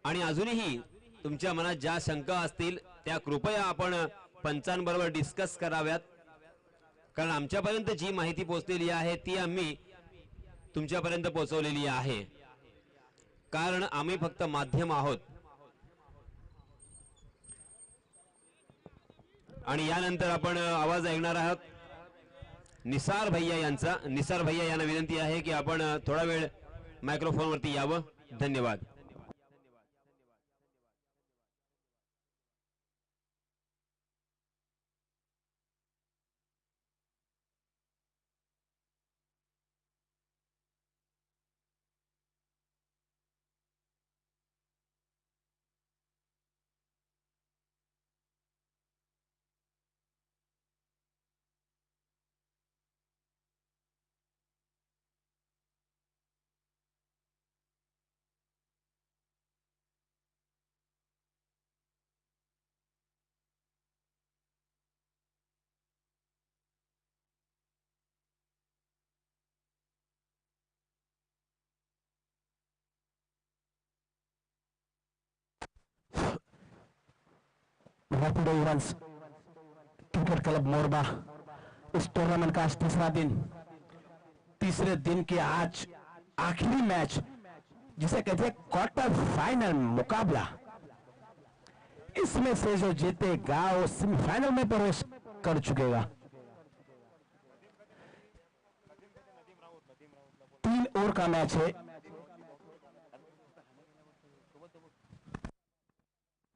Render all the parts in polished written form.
आणि अजूनही तुमच्या मनात ज्या शंका असतील त्या कृपया आपण पंचांबरोबर डिस्कस कराव्यात, कारण आमच्यापर्यंत जी माहिती पोहोचलेली आहे ती आम्ही तुमच्यापर्यंत पोहोचवलेली आहे, कारण आम्ही फक्त माध्यम आहोत. आणि यानंतर आपण आवाज ऐकणार आहोत निसार भैया यांचा. निसार भैया यांना विनंती आहे की आपण थोडा वेळ मायक्रोफोनवरती यावं. धन्यवाद. Rapido events cricket club Morba इस टूर्नामेंट का आज तीसरा दिन, तीसरे दिन की आज आखिरी मैच जिसे कहते हैं क्वार्टर फाइनल मुकाबला, इसमें से जो जीतेगा वो सेमीफाइनल में प्रवेश कर चुकेगा. 3 ओवर का मैच है.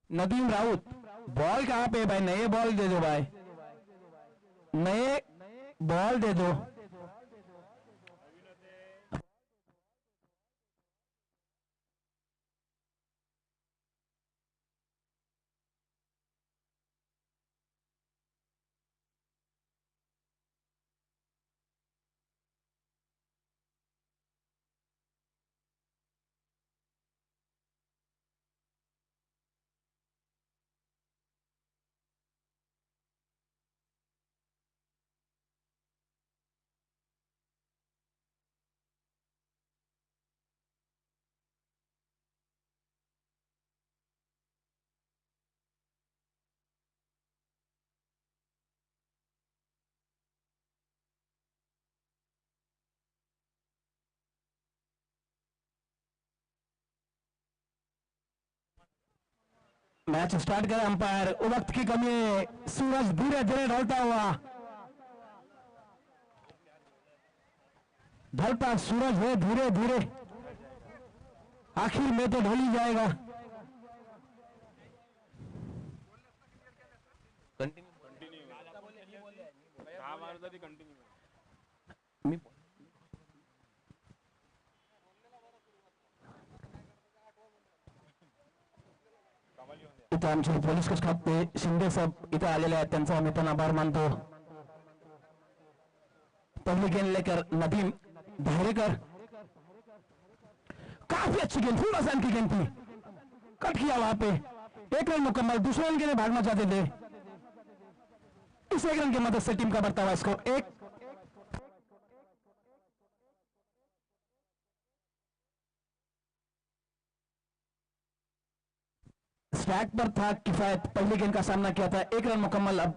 नदीम राउत बॉल कहां पे भाई? नए बॉल दे दो भाई, नए बॉल दे दो. मैच स्टार्ट करे अंपायर. वक्त की कमी है. सूरज धीरे धीरे ढलता हुआ, ढलता सूरज है धीरे धीरे, आखिर में तो ढल ही जाएगा. इथं आमचे पोलीस कष्टात शिंदे साहेब इथं आलेले आहेत, त्यांचा आम्ही पण आभार मानतो. पहली गेंद लेकर नदीम धारेकर, काफी अच्छी गेंद, फुल आसान की गेंद थी, कट किया वहां पे. 1 रन मुकम्मल. दूसरे रन के लिए भागना चाहते थे. इस 1 रन की मदद से टीम का बढ़ता हुआ स्कोर 1. स्ट्राइक पर था किफायत, पहली गेंद का सामना किया था. 1 रन मुकम्मल. अब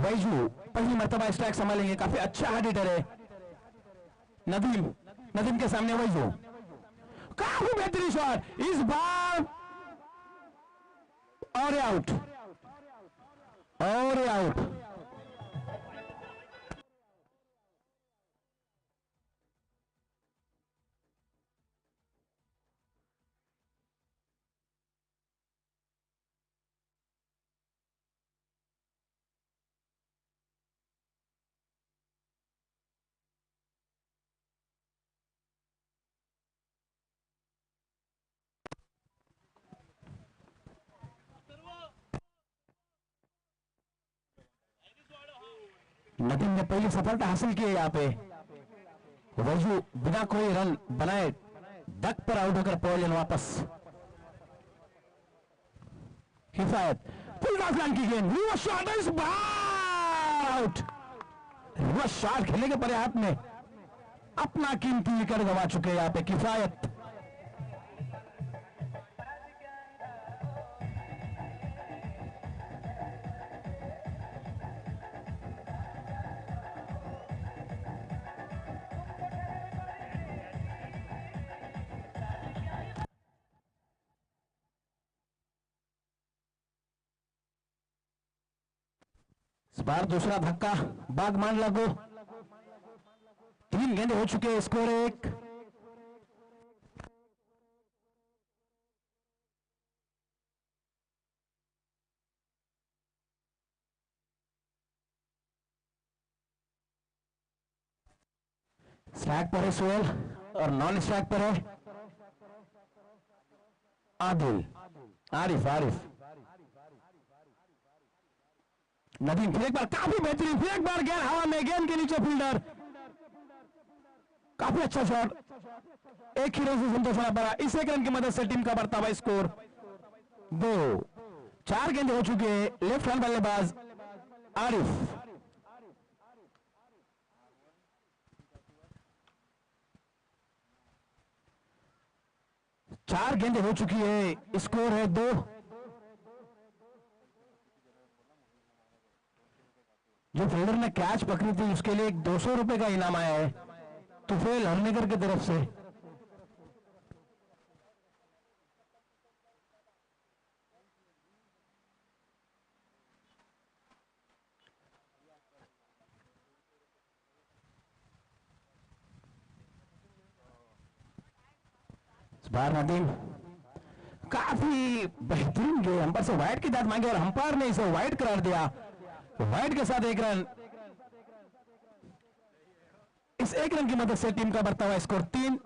वैजू पहली मर्तबा स्ट्राइक संभालेंगे. काफी अच्छा हार्ड हिटर है नदीम. नदीम के सामने वैजू, काफी बेहतरीन शॉट इस बार, और आउट, और आउट. नदीम ने पहली सफलता हासिल की है यहाँ पे. वैजू बिना कोई रन बनाए डक पर आउट होकर पवेलियन वापस. हिफायत फुल आसमान की गेंद, रिवर्स शॉट इस बार आउट. रिवर्स शॉट खेलने के परे हाथ में अपना कीमती विकेट गंवा चुके यहाँ पे किफायत. बार दूसरा धक्का बाग मान लागो। 3 गेंदे हो चुके हैं, स्कोर 1। स्ट्राइक पर है सोहेल और नॉन स्ट्राइक पर है आदिल। आरिफ नदीम फिर एक बार काफी बेहतरीन, फिर एक बार गेंद हवा में, गेंद के नीचे फील्डर, काफी अच्छा शॉट। एक ही रन से संतोष होना पड़ा। इस 1 रन की मदद से टीम का बढ़ता हुआ स्कोर 2। 4 गेंदे हो चुके हैं। लेफ्ट हैंड बल्लेबाज आरिफ। चार गेंदें हो चुकी है, स्कोर है 2। जो फील्डर ने कैच पकड़ी थी उसके लिए 200 रुपए का इनाम आया है तुफेल हरनेकर की तरफ से। बार नदीम काफी बेहतरीन गेम, अंपायर से वाइड की दाद मांगी और अंपायर ने इसे वाइड करार दिया। वाइड के साथ 1 रन। इस 1 रन की मदद से टीम का बढ़ता हुआ स्कोर 3।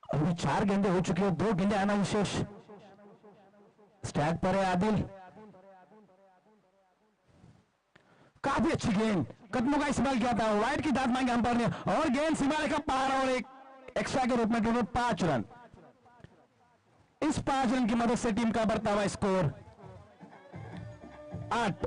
अभी 4 गेंदे हो चुके हैं, 2 गेंदे आना विशेष। स्ट्राइक पर है आदिल। काफी अच्छी गेंद, कदमों का इस्तेमाल किया था, वाइड की दाद मांगी अंपायर ने और गेंद सीमा रेखा पार और एक एक्स्ट्रा के रूप में टोटल 5 रन। इस 5 रन की मदद से टीम का बढ़ता हुआ स्कोर 8।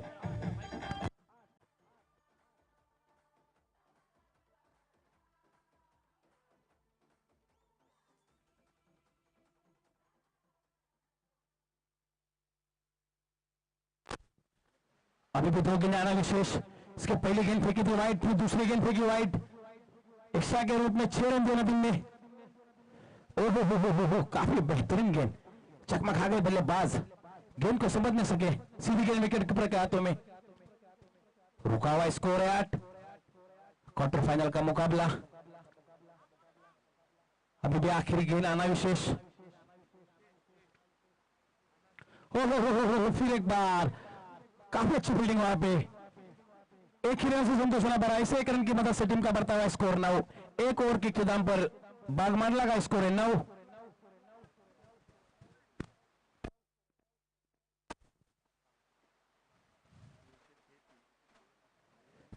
अभी भी 2 गेंद आना विशेष। इसके पहली गेंद फेंकी थी वाइड, फिर दूसरी गेंद फेंकी वाइड, एक्स्ट्रा के रूप में 6 रन दिए नदीम ने। ओहो हो, काफी बेहतरीन गेंद, चकमक आ गए बल्लेबाज, गेंद को समझ नहीं सके, सीधी गेंद विकेट कीपर के हाथों में। रुका हुआ स्कोर है 8। क्वार्टर फाइनल का मुकाबला, अभी भी आखिरी गेंद आना विशेष। हो, फिर एक बार काफी अच्छी फील्डिंग वहां पे, एक ही रन से संतोष होना पड़ा। इस 1 रन की मदद से टीम का बढ़ता हुआ स्कोर 9। 1 ओवर के इख्तिताम पर बागमांडला का स्कोर है 9।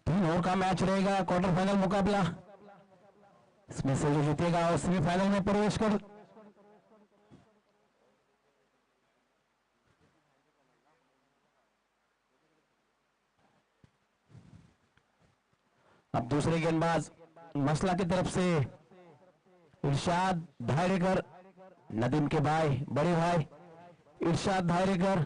3 ओवर का मैच रहेगा, क्वार्टर फाइनल मुकाबला। इसमें से जो जीतेगा वो सेमीफाइनल में प्रवेश कर। अब दूसरे गेंदबाज मसला की तरफ से इरशाद धायरेकर, नदीम के भाई, बड़े भाई इरशाद धायरेकर।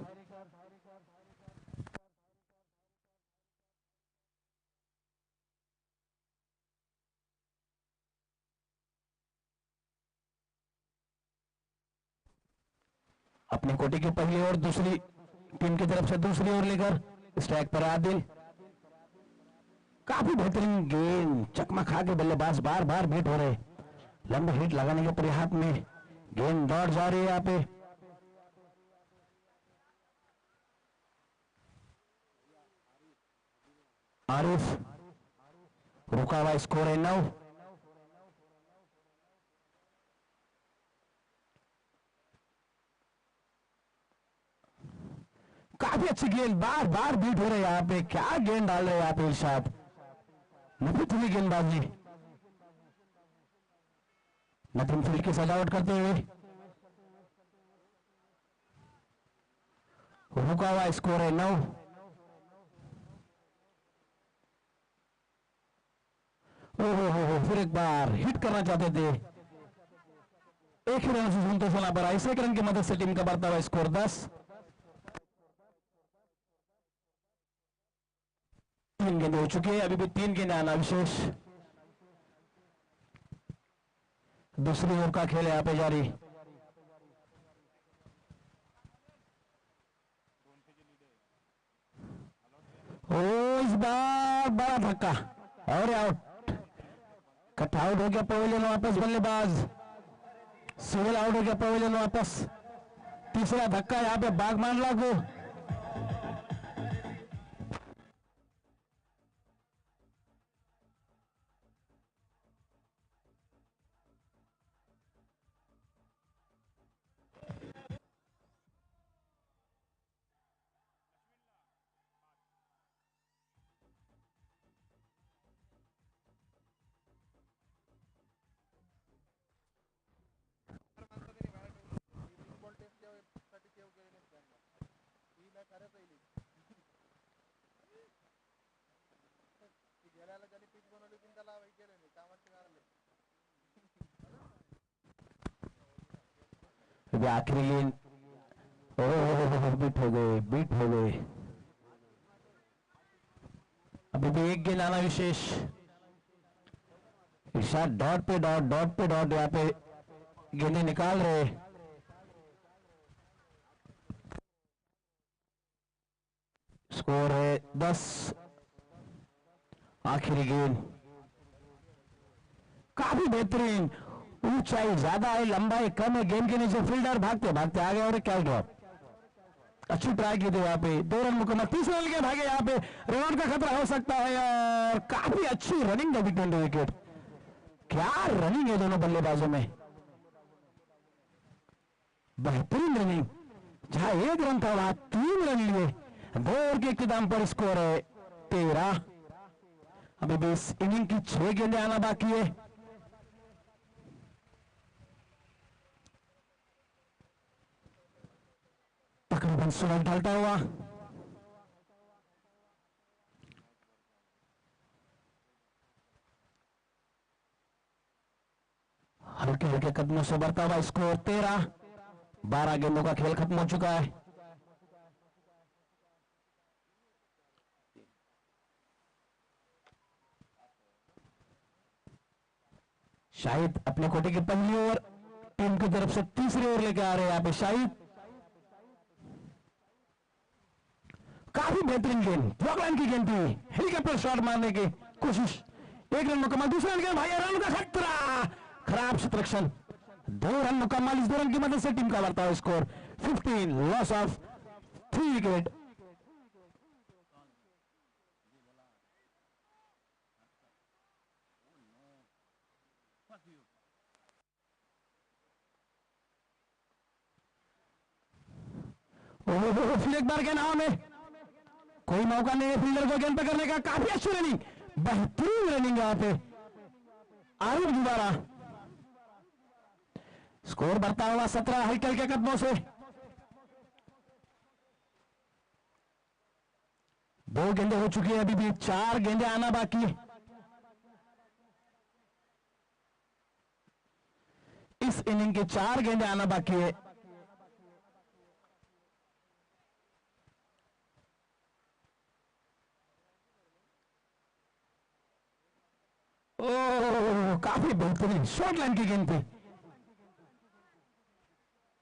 अपनी कोटी की पहली और दूसरी टीम की तरफ से दूसरी ओर लेकर स्ट्राइक पर आदिल। काफी बेहतरीन गेंद, चकमा खा के बल्लेबाज बार बार बीट हो रहे, लंबे हिट लगाने के प्रयास में गेंद दौड़ जा रही है यहाँ पे। आरिफ, रुका हुआ स्कोर है 9। काफी अच्छी गेंद, बार बार बीट हो रहे यहाँ पे, क्या गेंद डाल रहे हैं यहाँ पे इरशाद, नफीस हुई गेंदबाजी। नदीम फील्ड की सजावट करते हुए, रुका हुआ स्कोर है 9। ओहो, फिर एक बार हिट करना चाहते थे, एक ही रन से संतोष होना पड़ा। इस 1 रन की मदद से टीम का बढ़ता हुआ स्कोर 10। 3 गेंदे हो चुके हैं, अभी भी 3 गेंदे आना विशेष। दूसरी ओर का खेल यहाँ पे जारी। ओ इस बार बड़ा धक्का और आउट। कट आउट हो गया पवेलियन वापस बल्लेबाज। सिविल आउट हो गया पवेलियन वापस। तीसरा धक्का यहाँ पे बागमान लागू। आखिरी गेंद। ओह बीट हो गए, बीट हो गए। अभी भी एक गेंद आना विशेष। इरशाद डॉट पे डॉट, डॉट पे डॉट यहाँ पे गेंदें निकाल रहे। स्कोर है 10। आखिरी गेंद काफी बेहतरीन। ऊंचाई ज्यादा है, लंबाई कम है। गेंद के नीचे फील्डर भागते भागते आ गए और कैच ड्रॉप। अच्छी ट्राई की थी यहाँ पे। 2 रन मुकम्मल। 30 रन के भागे यहाँ पे। रन का खतरा हो सकता है और काफी अच्छी रनिंग है 20 विकेट। क्या रनिंग है दोनों बल्लेबाजों में, बेहतरीन रनिंग। जहां 1 रन था वहां 3 रन लिए। 2 ओवर के इख्तिताम पर स्कोर है 13। अभी भी इस इनिंग की 6 गेंदें आना बाकी है। तकरीबन सूरज ढलता हुआ। हल्के हल्के कदमों से बढ़ता हुआ स्कोर 13। 12 गेंदों का खेल खत्म हो चुका है। शाहिद अपने कोटे की पहली ओवर टीम की तरफ से तीसरी ओवर लेके आ रहे हैं यहाँ पे शाहिद। काफी बेहतरीन गेंद, ब्लॉक लाइन की गेंद थी। हेलीकॉप्टर शॉट मारने की कोशिश। 1 रन मुकम्मल। दूसरा रन भाई, रन का खतरा। खराब सिलेक्शन। 2 रन मुकम्मल। इस 2 रन की मदद से टीम का बढ़ता है स्कोर 15। Loss of 3 wicket. फिर एक बार गेंद हवा में। कोई मौका नहीं है फील्डर को गेंद पकड़ने का। काफी अच्छी रनिंग, बेहतरीन रनिंग यहाँ पे। आरुष दोबारा। स्कोर बढ़ता हुआ 17 हल्के हल्के कदमों से। 2 गेंदें हो चुकी है, अभी भी 4 गेंदें आना बाकी है। इस इनिंग के 4 गेंदें आना बाकी है। ओह काफी बेहतरीन शॉर्ट लाइन की गेंद थी।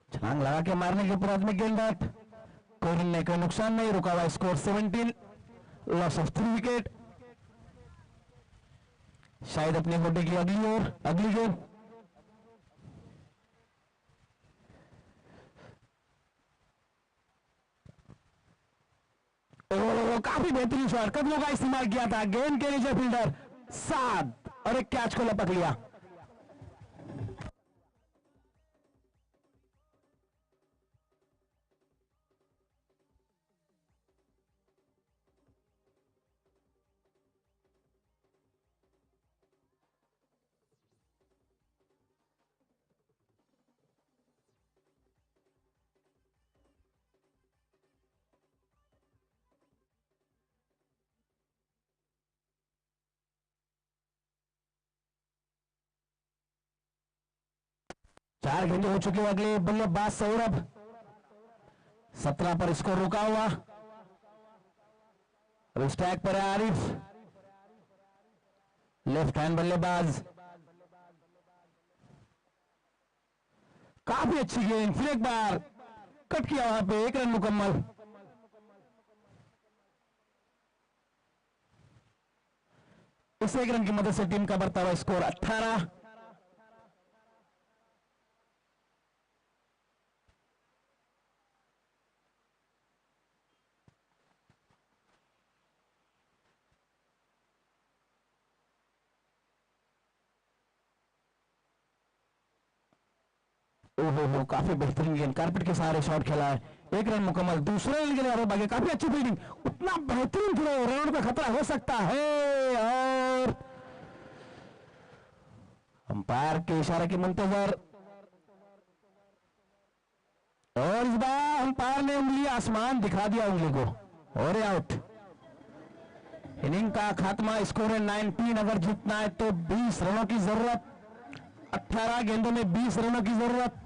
छलांग लगा के मारने के प्राथमिक गेंद बैट। कोई रन नहीं, कोई नुकसान नहीं। रुका हुआ स्कोर 17। Loss of 3 wicket. शायद अपने कोटे की अगली ओवर, अगली गेंद। ओह काफी बेहतरीन शॉट, कदमों का इस्तेमाल किया था। गेंद के नीचे फील्डर 7 और एक कैच को लपक लिया। चार गेंदें हो चुकी है। अगले बल्लेबाज सौरभ। 17 पर स्कोर रुका हुआ। अब स्ट्राइक पर है आरिफ, लेफ्ट हैंड बल्लेबाज। काफी अच्छी गेंद, फिर एक बार कट किया वहां पे, 1 रन मुकम्मल। इस 1 रन की मदद से टीम का बढ़ता हुआ स्कोर 18। ओहो, काफी बेहतरीन गेंद, कारपेट के सहारे शॉट खेला है, 1 रन मुकम्मल। दूसरे रन के लिए आरोप आगे, काफी अच्छी फील्डिंग, उतना बेहतरीन थ्रो, रन का खतरा हो सकता है और अंपायर के इशारे की मुंतजर, और इस बार अंपायर ने उंगली आसमान दिखा दिया उंगली को, और आउट। इनिंग का खात्मा, स्कोर है 19। अगर जीतना है तो 20 रनों की जरूरत, 18 गेंदों में 20 रनों की जरूरत।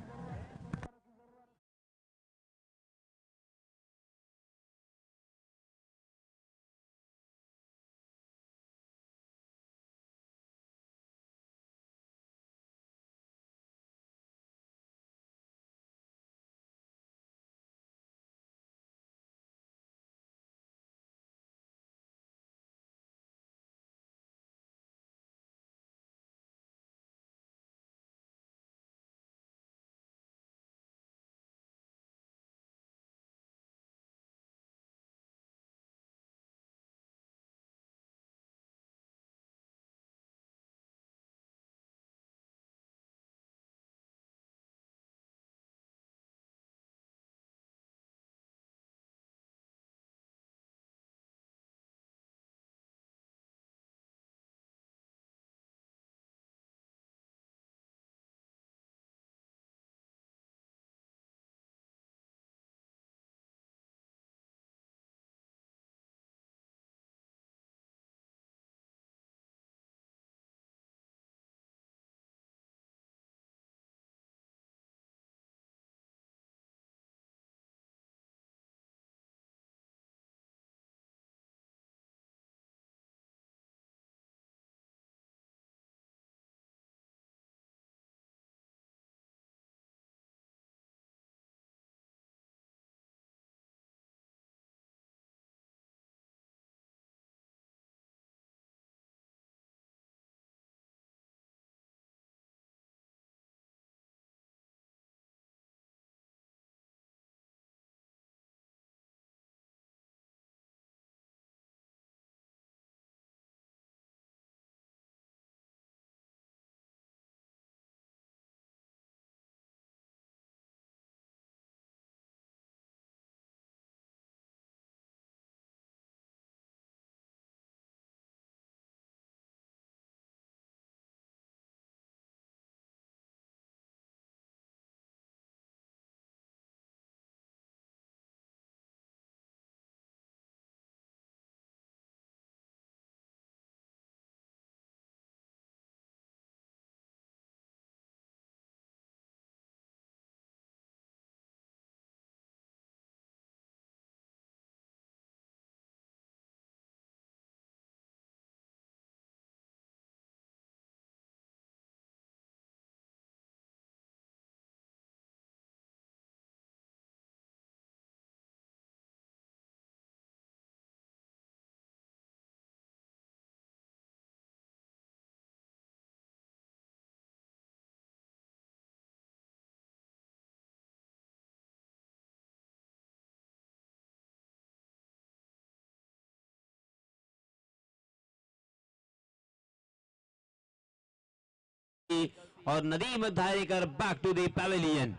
और Nadeem Dharekar back to the pavilion.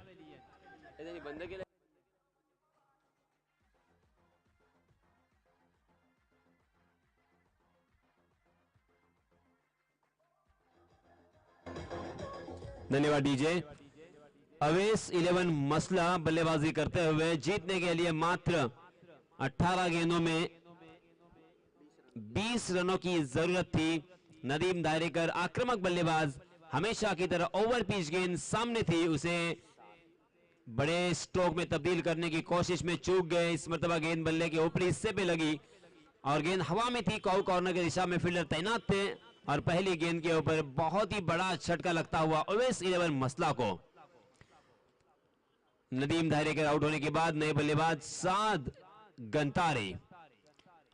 धन्यवाद डीजे। अवेश 11 मसला बल्लेबाजी करते हुए जीतने के लिए मात्र 18 गेंदों में 20 रनों की जरूरत थी। नदीम दायरेकर आक्रामक बल्लेबाज, हमेशा की तरह ओवर पिच गेंद सामने थी, उसे बड़े स्ट्रोक में तब्दील करने की कोशिश में चूक गए। इस मरतबा गेंद बल्ले के ऊपरी हिस्से पे लगी और गेंद हवा में थी। कॉर्नर की दिशा में फील्डर तैनात थे और पहली गेंद के ऊपर बहुत ही बड़ा झटका लगता हुआ ओवेश 11 मसला को। नदीम धारेकर आउट होने के बाद नए बल्लेबाज साद गंतारे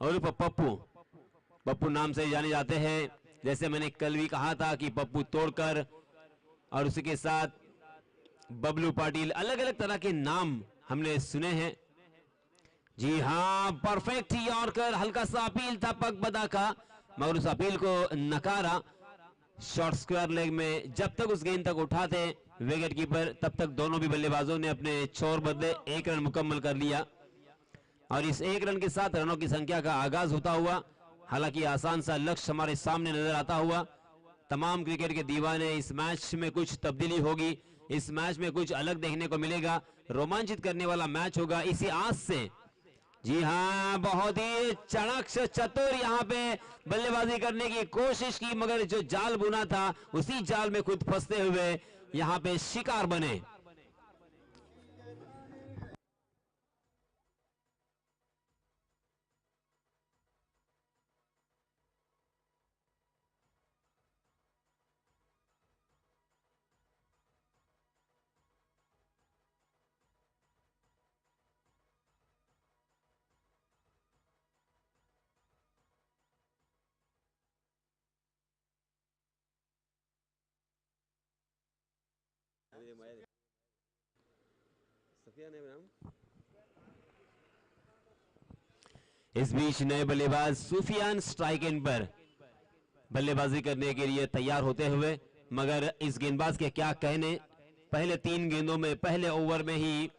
और पप्पू नाम से जाने जाते हैं। जैसे मैंने कल भी कहा था कि पप्पू तोड़कर और उसके साथ बबलू पाटिल, अलग अलग तरह के नाम हमने सुने हैं। जी हाँ, परफेक्ट यॉर्कर, हल्का सा अपील था पग बदा का, मगर उस अपील को नकारा। शॉर्ट स्क्वायर लेग में जब तक उस गेंद तक उठाते विकेट कीपर, तब तक दोनों भी बल्लेबाजों ने अपने छोर बदले, 1 रन मुकम्मल कर लिया और इस 1 रन के साथ रनों की संख्या का आगाज होता हुआ, हालांकि आसान सा लक्ष्य हमारे सामने नजर आता हुआ। तमाम क्रिकेट के दीवाने, इस मैच में कुछ तब्दीली होगी, इस मैच में कुछ अलग देखने को मिलेगा, रोमांचित करने वाला मैच होगा, इसी आस से। जी हाँ, बहुत ही चाणक्य चतुर यहाँ पे बल्लेबाजी करने की कोशिश की, मगर जो जाल बुना था उसी जाल में खुद फंसते हुए यहाँ पे शिकार बने। इस बीच नए बल्लेबाज सुफियान स्ट्राइक एंड पर बल्लेबाजी करने के लिए तैयार होते हुए, मगर इस गेंदबाज के क्या कहने, पहले 3 गेंदों में, पहले ओवर में ही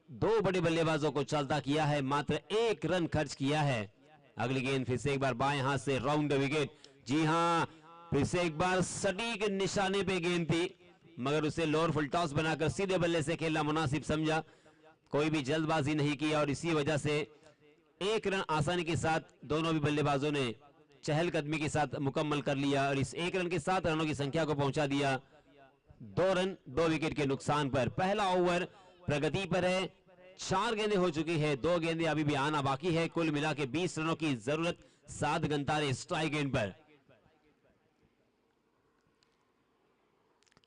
2 बड़े बल्लेबाजों को चलता किया है, मात्र 1 रन खर्च किया है। अगली गेंद फिर से एक बार बाएं हाथ से राउंड द विकेट। जी हां, फिर से एक बार सटीक निशाने पे गेंद थी, मगर उसे लोअर फुल टॉस बनाकर सीधे बल्ले से खेलना मुनासिब समझा, कोई भी जल्दबाजी नहीं की और इसी वजह से 1 रन आसानी के साथ दोनों भी बल्लेबाजों ने चहलकदमी के साथ मुकम्मल कर लिया और इस 1 रन के साथ रनों की संख्या को पहुंचा दिया 2 रन 2 विकेट के नुकसान पर। पहला ओवर प्रगति पर है, 4 गेंदें हो चुकी है, 2 गेंदें अभी भी आना बाकी है। कुल मिला के 20 रनों की जरूरत, 7 गंतारे स्ट्राइक एंड पर।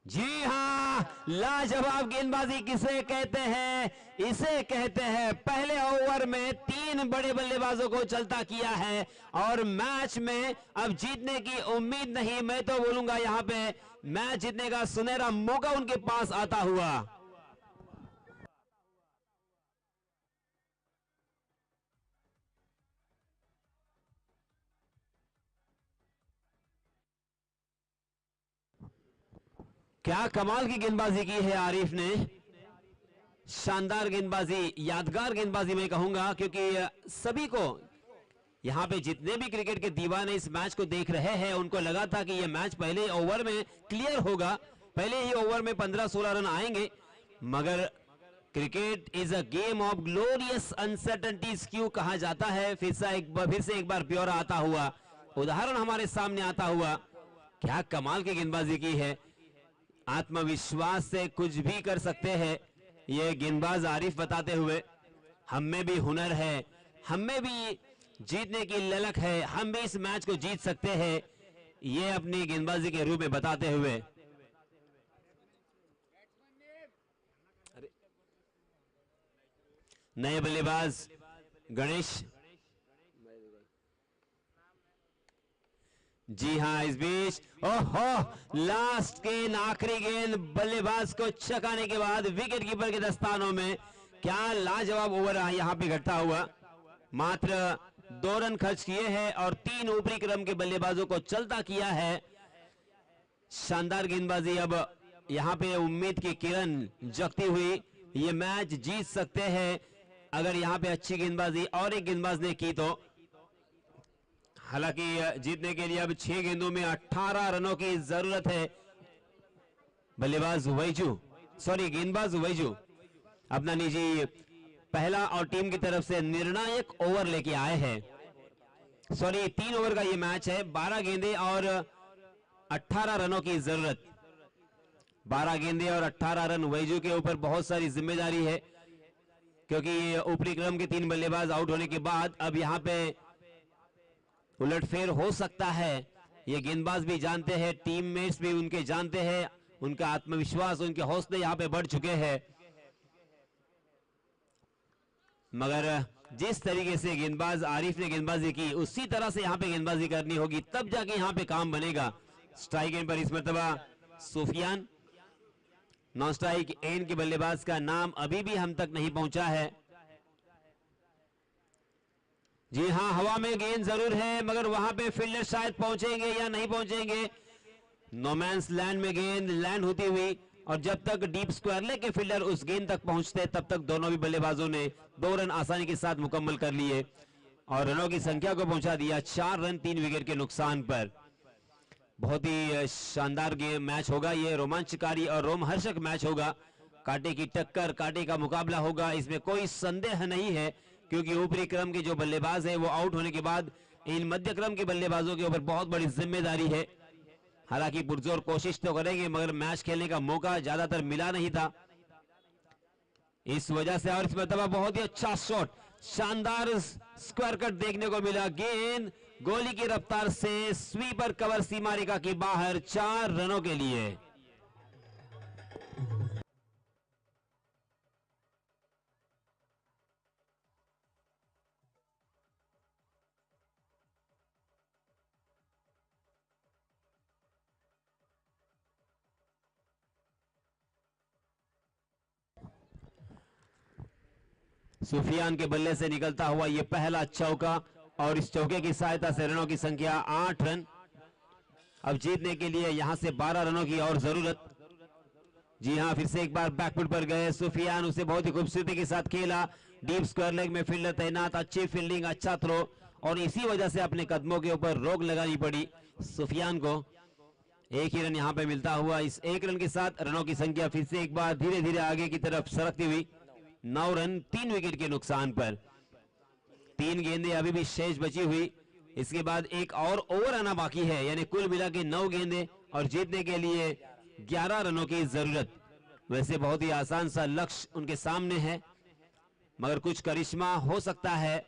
जी हां, लाजवाब गेंदबाजी किसे कहते हैं? इसे कहते हैं पहले ओवर में 3 बड़े बल्लेबाजों को चलता किया है और मैच में अब जीतने की उम्मीद नहीं, मैं तो बोलूंगा यहां पे मैच जीतने का सुनहरा मौका उनके पास आता हुआ। क्या कमाल की गेंदबाजी की है आरिफ ने, शानदार गेंदबाजी, यादगार गेंदबाजी मैं कहूंगा, क्योंकि सभी को यहां पे जितने भी क्रिकेट के दीवाने इस मैच को देख रहे हैं उनको लगा था कि यह मैच पहले ओवर में क्लियर होगा, पहले ही ओवर में 15-16 रन आएंगे, मगर cricket is a game of glorious uncertainties क्यों कहा जाता है। फिर से एक बार ब्यौरा आता हुआ, उदाहरण हमारे सामने आता हुआ। क्या कमाल की गेंदबाजी की है, आत्मविश्वास से कुछ भी कर सकते हैं ये गेंदबाज आरिफ बताते हुए। हम में भी हुनर है, हम में भी जीतने की ललक है, हम भी इस मैच को जीत सकते हैं, ये अपनी गेंदबाजी के रूप में बताते हुए। नए बल्लेबाज गणेश, जी हां, इस बीच ओहो, लास्ट गेंद, आखिरी गेंद बल्लेबाज को चकाने के बाद विकेट कीपर के दस्तानों में क्या लाजवाब ओवर यहां पे घटता हुआ। मात्र 2 रन खर्च किए हैं और 3 ऊपरी क्रम के बल्लेबाजों को चलता किया है। शानदार गेंदबाजी, अब यहां पे उम्मीद की किरण जगती हुई, ये मैच जीत सकते हैं अगर यहां पे अच्छी गेंदबाजी और एक गेंदबाज ने की तो। हालांकि जीतने के लिए अब 6 गेंदों में 18 रनों की जरूरत है। गेंदबाज वैजू अपना निजी पहला और टीम की तरफ से निर्णायक ओवर लेके आए हैं। 3 ओवर का ये मैच है, 12 गेंदें और 18 रनों की जरूरत। 12 गेंदें और 18 रन, वैजू के ऊपर बहुत सारी जिम्मेदारी है, क्योंकि ऊपरी क्रम के 3 बल्लेबाज आउट होने के बाद अब यहां पे उलटफेर हो सकता है। ये गेंदबाज भी जानते हैं, टीममेट्स भी उनके जानते हैं, उनका आत्मविश्वास, उनके हौसले यहां पे बढ़ चुके हैं। मगर जिस तरीके से गेंदबाज आरिफ ने गेंदबाजी की उसी तरह से यहाँ पे गेंदबाजी करनी होगी, तब जाके यहाँ पे काम बनेगा। स्ट्राइक एंड पर इस मरतबा सुफियान, नॉन स्ट्राइक एंड के बल्लेबाज का नाम अभी भी हम तक नहीं पहुंचा है। जी हां, हवा में गेंद जरूर है मगर वहां पे फील्डर शायद पहुंचेंगे या नहीं पहुंचेंगे। नोमैंस लैंड में गेंद लैंड होती हुई, और जब तक डीप स्क्वायर लेग के फील्डर उस गेंद तक पहुंचते तब तक दोनों भी बल्लेबाजों ने 2 रन आसानी के साथ मुकम्मल कर लिए और रनों की संख्या को पहुंचा दिया 4 रन 3 विकेट के नुकसान पर। बहुत ही शानदार गेम मैच होगा, ये रोमांचकारी और रोमहर्षक मैच होगा। कांटे की टक्कर, कांटे का मुकाबला होगा, इसमें कोई संदेह नहीं है, क्योंकि ऊपरी क्रम के जो बल्लेबाज है वो आउट होने के बाद इन मध्य क्रम के बल्लेबाजों के ऊपर बहुत बड़ी जिम्मेदारी है। हालांकि पुरजोर कोशिश तो करेंगे मगर मैच खेलने का मौका ज्यादातर मिला नहीं था इस वजह से। और इस मरतबा बहुत ही अच्छा शॉट, शानदार स्क्वायर कट देखने को मिला। गेंद गोली की रफ्तार से स्वीपर कवर सीमा रेखा के बाहर 4 रनों के लिए। सुफियान के बल्ले से निकलता हुआ यह पहला चौका, और इस चौके की सहायता से रनों की संख्या 8 रन। अब जीतने के लिए यहां से 12 रनों की और जरूरत। जी हां, फिर से एक बार बैकफुट पर गए सुफियान, उसे बहुत ही खूबसूरती के साथ खेला। डीप स्क्वायर लेग में फील्डर तैनात, अच्छी फील्डिंग, अच्छा थ्रो, और इसी वजह से अपने कदमों के ऊपर रोक लगानी पड़ी सुफियान को। एक ही रन यहां पे मिलता हुआ, इस 1 रन के साथ रनों की संख्या फिर से एक बार धीरे धीरे आगे की तरफ सरकती हुई 9 रन 3 विकेट के नुकसान पर। 3 गेंदें अभी भी शेष बची हुई, इसके बाद एक और ओवर आना बाकी है, यानी कुल मिला के 9 गेंदें और जीतने के लिए 11 रनों की जरूरत। वैसे बहुत ही आसान सा लक्ष्य उनके सामने है, मगर कुछ करिश्मा हो सकता है।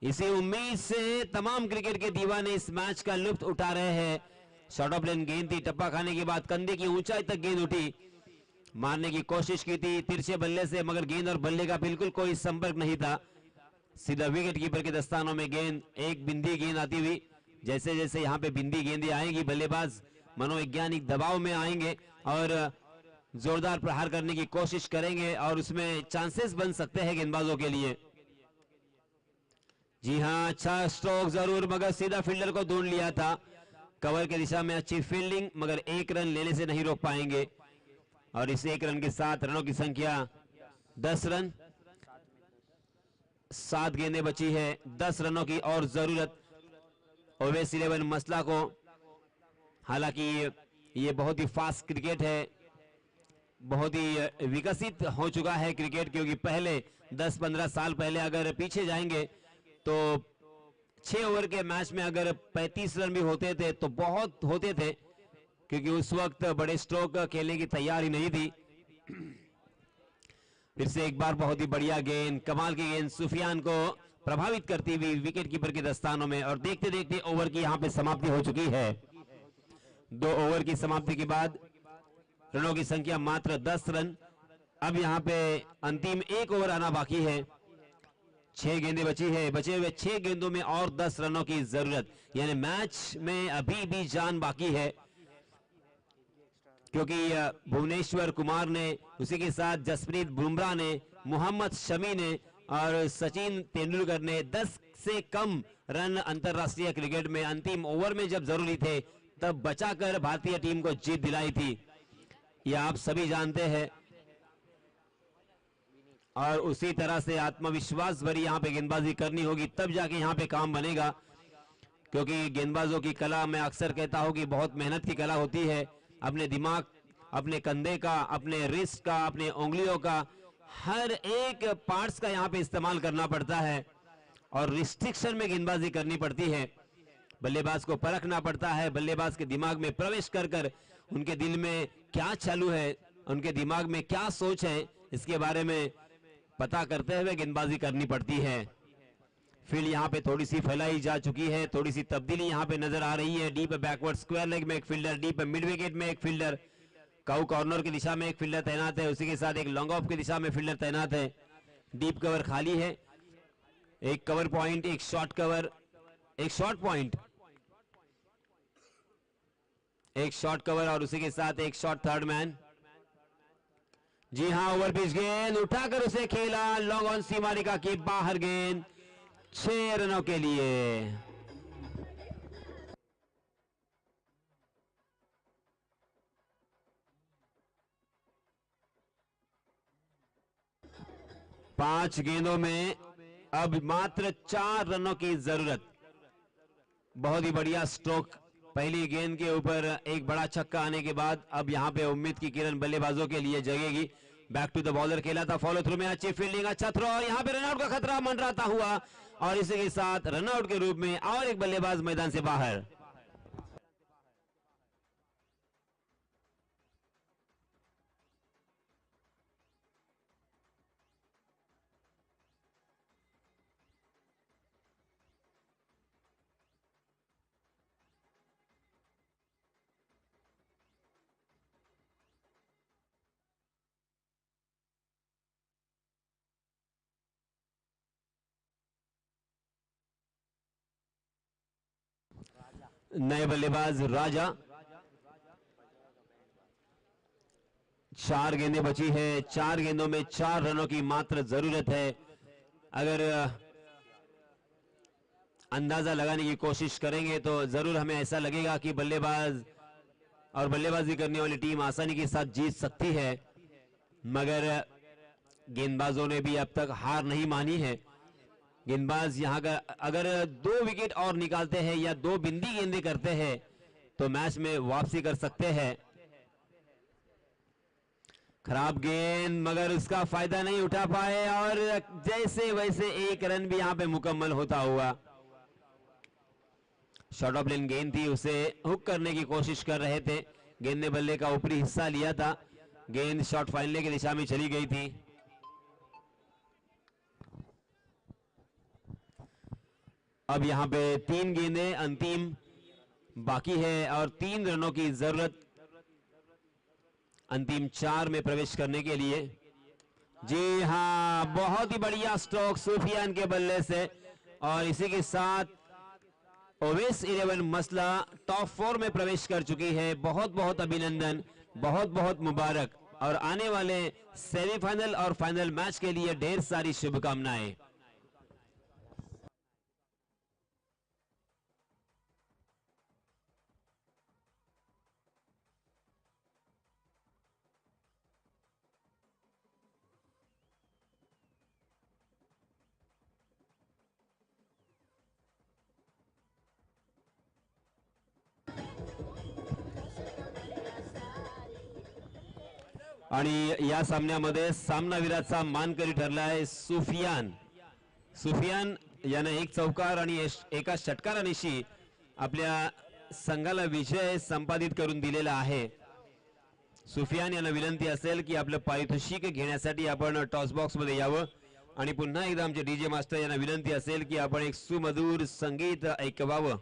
इसी उम्मीद से तमाम क्रिकेट के दीवाने इस मैच का लुत्फ उठा रहे हैं। शॉर्ट ऑफ लेन गेंद थी, टप्पा खाने के बाद कंधे की ऊंचाई तक गेंद उठी, मारने की कोशिश की थी तिरछे बल्ले से, मगर गेंद और बल्ले का बिल्कुल कोई संपर्क नहीं था। सीधा विकेट कीपर के दस्तानों में गेंद, एक बिंदी गेंद आती हुई। जैसे जैसे यहाँ पे बिंदी गेंदें आएंगी, बल्लेबाज मनोवैज्ञानिक दबाव में आएंगे और जोरदार प्रहार करने की कोशिश करेंगे, और उसमें चांसेस बन सकते हैं गेंदबाजों के लिए। जी हाँ, अच्छा स्ट्रोक जरूर, मगर सीधा फील्डर को ढूंढ लिया था। कवर की दिशा में अच्छी फील्डिंग, मगर 1 रन लेने से नहीं रोक पाएंगे। और इस 1 रन के साथ रनों की संख्या 10 रन, 7 गेंदें बची है, 10 रनों की और जरूरत ओवेस 11 मसला को। हालांकि ये बहुत ही फास्ट क्रिकेट है, बहुत ही विकसित हो चुका है क्रिकेट, क्योंकि पहले 10-15 साल पहले अगर पीछे जाएंगे तो 6 ओवर के मैच में अगर 35 रन भी होते थे तो बहुत होते थे, क्योंकि उस वक्त बड़े स्ट्रोक खेलने की तैयारी नहीं थी। फिर से एक बार बहुत ही बढ़िया गेंद, कमाल की गेंद, सुफियान को प्रभावित करती हुई विकेट कीपर के दस्तानों में। और देखते देखते ओवर की यहां पे समाप्ति हो चुकी है। 2 ओवर की समाप्ति के बाद रनों की संख्या मात्र 10 रन। अब यहां पे अंतिम 1 ओवर आना बाकी है, 6 गेंदें बची है, बचे हुए 6 गेंदों में और 10 रनों की जरूरत, यानी मैच में अभी भी जान बाकी है। क्योंकि भुवनेश्वर कुमार ने, उसी के साथ जसप्रीत बुमराह ने, मोहम्मद शमी ने और सचिन तेंदुलकर ने 10 से कम रन अंतरराष्ट्रीय क्रिकेट में अंतिम ओवर में जब जरूरी थे तब बचाकर भारतीय टीम को जीत दिलाई थी, यह आप सभी जानते हैं। और उसी तरह से आत्मविश्वास भरी यहां पे गेंदबाजी करनी होगी, तब जाके यहां पे काम बनेगा। क्योंकि गेंदबाजों की कला, मैं अक्सर कहता हूं कि बहुत मेहनत की कला होती है। अपने दिमाग, अपने कंधे का, अपने रिस्ट का, अपने उंगलियों का, हर एक पार्ट्स का यहां पे इस्तेमाल करना पड़ता है और रिस्ट्रिक्शन में गेंदबाजी करनी पड़ती है। बल्लेबाज को परखना पड़ता है, बल्लेबाज के दिमाग में प्रवेश कर कर उनके दिल में क्या चालू है, उनके दिमाग में क्या सोच है, इसके बारे में पता करते हुए गेंदबाजी करनी पड़ती है। फील्ड यहां पे थोड़ी सी फैलाई जा चुकी है, थोड़ी सी तब्दीली यहां पे नजर आ रही है। डीप बैकवर्ड स्क्वायर लेग में एक फील्डर, डीप मिड विकेट में एक फील्डर, काउ कॉर्नर की दिशा में एक फील्डर तैनात है, उसी के साथ एक लॉन्ग ऑफ की दिशा में फील्डर तैनात है। डीप कवर खाली है, एक कवर पॉइंट, एक शॉर्ट कवर, एक शॉर्ट पॉइंट, एक शॉर्ट कवर और उसी के साथ एक शॉर्ट थर्ड मैन। जी हां, ओवर पिच गेंद उठाकर उसे खेला लॉन्ग ऑन सीमा रेखा के बाहर, गेंद 6 रनों के लिए। पांच गेंदों में अब मात्र 4 रनों की जरूरत। बहुत ही बढ़िया स्ट्रोक पहली गेंद के ऊपर, एक बड़ा छक्का आने के बाद अब यहां पे उम्मीद की किरण बल्लेबाजों के लिए जगेगी। बैक टू द बॉलर खेला था, फॉलो थ्रू में अच्छी फील्डिंग, अच्छा थ्रो, यहां पे रनआउट का खतरा मंडराता हुआ और इसी के साथ रनआउट के रूप में और एक बल्लेबाज मैदान से बाहर। नए बल्लेबाज राजा। 4 गेंदें बची है, 4 गेंदों में 4 रनों की मात्र जरूरत है। अगर अंदाजा लगाने की कोशिश करेंगे तो जरूर हमें ऐसा लगेगा कि बल्लेबाज और बल्लेबाजी करने वाली टीम आसानी के साथ जीत सकती है, मगर गेंदबाजों ने भी अब तक हार नहीं मानी है। गेंदबाज यहां का अगर 2 विकेट और निकालते हैं या 2 बिंदी गेंदें करते हैं तो मैच में वापसी कर सकते हैं। खराब गेंद, मगर उसका फायदा नहीं उठा पाए और जैसे वैसे एक रन भी यहां पे मुकम्मल होता हुआ। शॉर्ट ऑफ लेन गेंद थी, उसे हुक करने की कोशिश कर रहे थे, गेंद ने बल्ले का ऊपरी हिस्सा लिया था, गेंद शॉर्ट फाइनल की दिशा में चली गई थी। अब यहां पे 3 गेंदें अंतिम बाकी है और 3 रनों की जरूरत अंतिम 4 में प्रवेश करने के लिए। जी हां, बहुत ही बढ़िया स्ट्रोक सूफियान के बल्ले से और इसी के साथ ओवेस 11 मसला टॉप 4 में प्रवेश कर चुकी है। बहुत बहुत अभिनंदन, बहुत बहुत मुबारक और आने वाले सेमीफाइनल और फाइनल मैच के लिए ढेर सारी शुभकामनाएं। आणि या सामन्यामध्ये सामनावीराचा मानकरी ठरला आहे सुफियान। सुफियान याने एक चौकार आणि एका षटकारानिशी आपल्या संघाला विजय संपादित करून दिलेला आहे। सुफियान यांना विनंती असेल की आपलं पारितोषिक घेण्यासाठी आपण टॉस बॉक्स मध्ये यावं आणि पुन्हा एकदा आमचे डीजे मास्टर यांना विनंती असेल की आपण एक सुमधुर संगीत ऐकवावं।